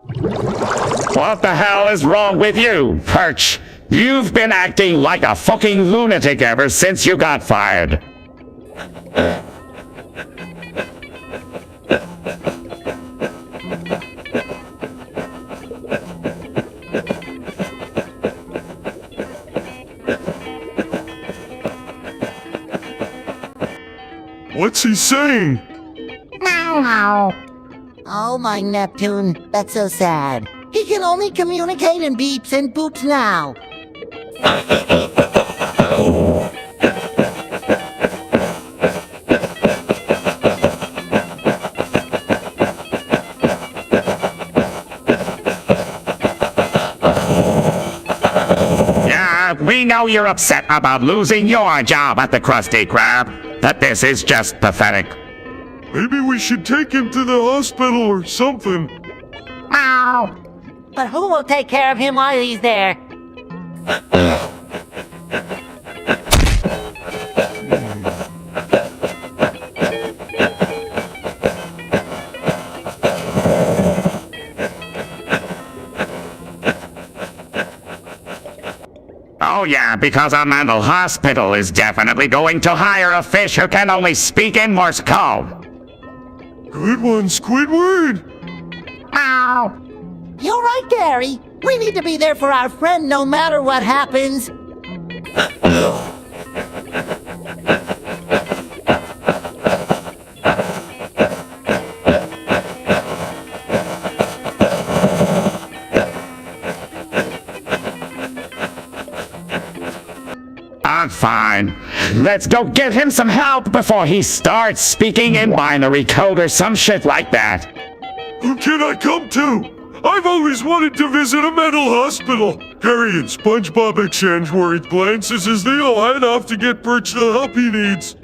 What the hell is wrong with you, Perch? You've been acting like a fucking lunatic ever since you got fired. What's he saying? Meow. Oh, my Neptune, that's so sad. He can only communicate in beeps and boops now. Yeah, we know you're upset about losing your job at the Krusty Krab, but this is just pathetic. Maybe we should take him to the hospital or something. Meow. But who will take care of him while he's there? Oh yeah, because a mental hospital is definitely going to hire a fish who can only speak in Morse code. Good one, Squidward. Meow. You're right, Gary. We need to be there for our friend no matter what happens. Fine. Let's go get him some help before he starts speaking in binary code or some shit like that. Who can I come to? I've always wanted to visit a mental hospital. Harry and SpongeBob exchange worried glances as they all head off to get Perch the help he needs.